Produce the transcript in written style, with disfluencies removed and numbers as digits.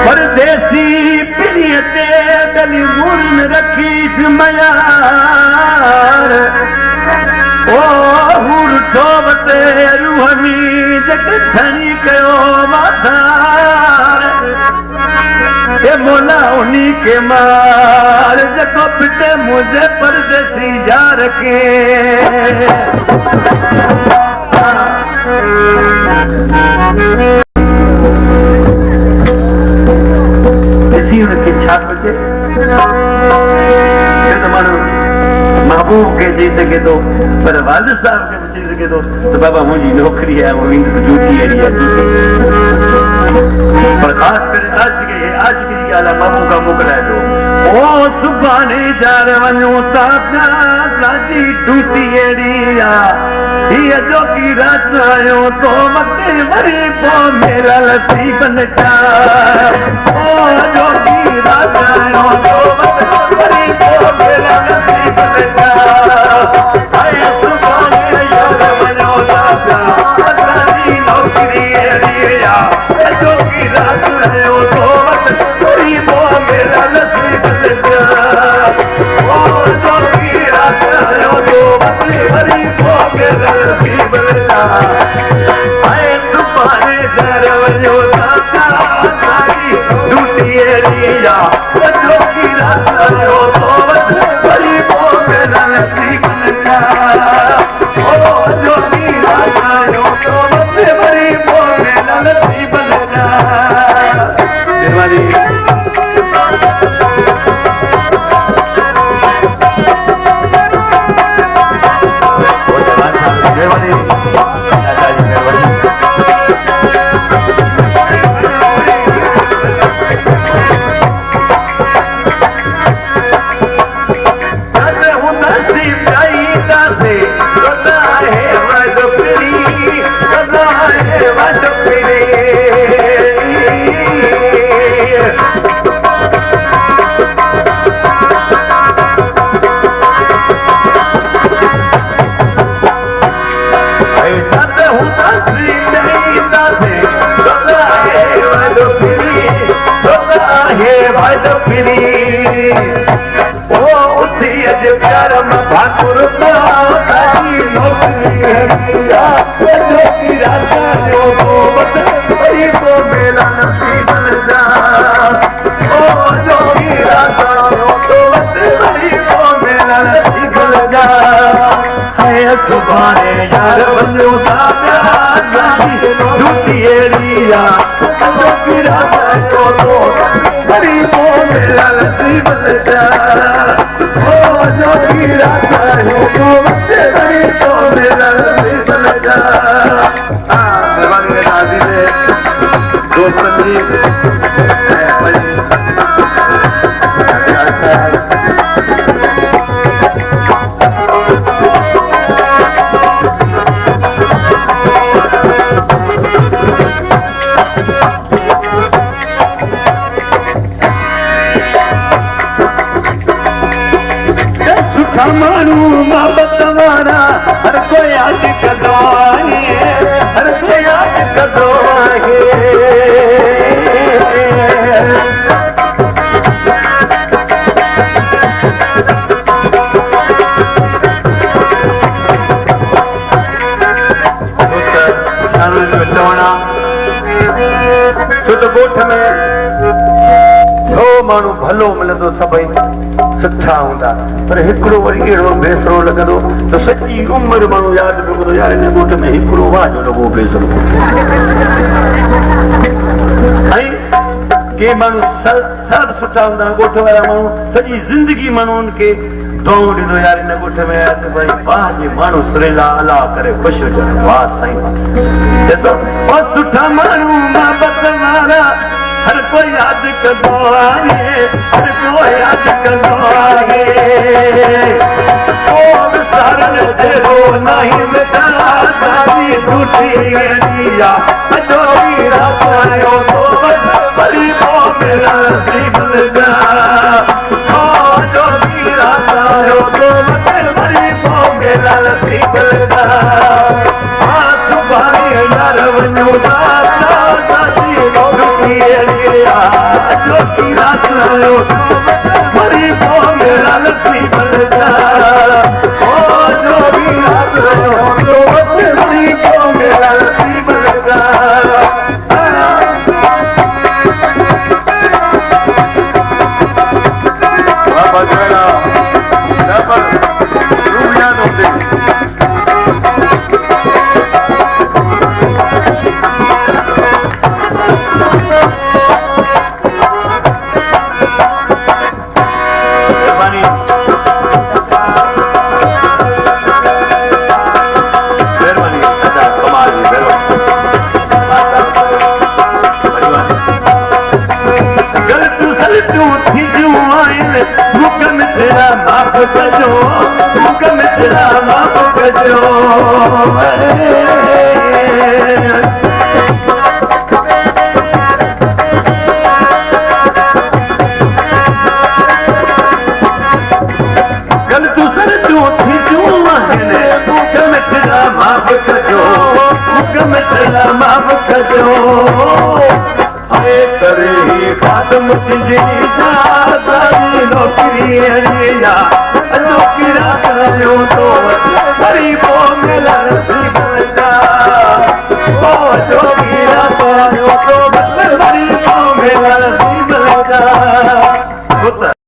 परदेसी पिलिये ते गली मुर्न रखीस मयार ओ हुर ठोबते रूहमी जग धनी कयो वाधार ए मोला उन्हीं के मार जको पिटे मुझे परदेसी यार के छापे महबूब के जी सके तो पर वालिद साहब के बची सके तो बाबा मुझी नौकरी है वो झूठी है पर खास कर आशिक की आला महबूब का मोकला है ओ सुभाने जार वनो ताजा लाजी टूटी एड़िया ये जो की रात आयो तो मते मरी पो मेरा लसी बन जा ओ जो की रात आयो तो मते मरी पो मेरा लसी बन जा आए सुभाने यार वनो ताजा लाजी नौकरी एड़िया ये जो की रात आयो तो मते मरी पो मेरा लसी बन जा ओ जो की रात आयो तो मते मरी पो मेरा लसी बन जा आए सुभाने जार वनो ताजा लाजी टूटी एड़िया जो की रात आयो तो मते मरी पो मेरा लसी बन जा ओ जो की रात आयो तो मते मरी पो मेरा लसी बन जा प्यार में भाकुर नौकरी को मेरा नसी बन जा ओ जो की रात तो मरी को मेरा नसी बन जा है सुभाने यार वनो ताजा झूठी एड़िया जो की रात तो मरी को मेरा नसी बन जा ओ जो की रात आयो तो मते मरी को मेरा नसी बन जा मेहरबानी है नाज़ी से दोस्तन जी मानू मोहब्बत वारा हर कोई आज कदो आहे हर कोई आज कदो आहे छो ॻोठ में छो माण्हू भलो मिलंदो सभई सुठा हूंदा पर हिकिड़ो वरी अहिड़ो बेसरो लॻंदो त सॼी उमिरि माण्हू यादि रखंदो यार हिन ॻोठ में हिकिड़ो वाजो लॻो बेसरो ऐं के माण्हू सभु सुठा हूंदा ॻोठ वारा माण्हू सॼी ज़िंदगी माण्हुनि खे दुआऊं ॾींदो यार हिन ॻोठ में भई पंहिंजे माण्हू सुरेला अला करे ख़ुशि हुजनि वाह साईं सुठा माण्हू मोहब्बत वारा हर कोई याद कंदो आहे हर कोई याद कंदो आहे ओ विसारण जहिड़ो नहीं मिटंदा साजी टूटी एड़िया अजो वीरा पायो तो बलदा सुभाणे यार वञूं था जोकी रात वरी पोइ मेरा लक्ष्मी बलदा ओ जोगी रात वरी पोइ मेरा लक्ष्मी बलदा माफ कजो मिठड़ा माफ कजो गल तू सर तू थी जूं आहिनि मिठड़ा माफ कजो मिठड़ा माफ कजो करे ही खातम तुझी नौकरी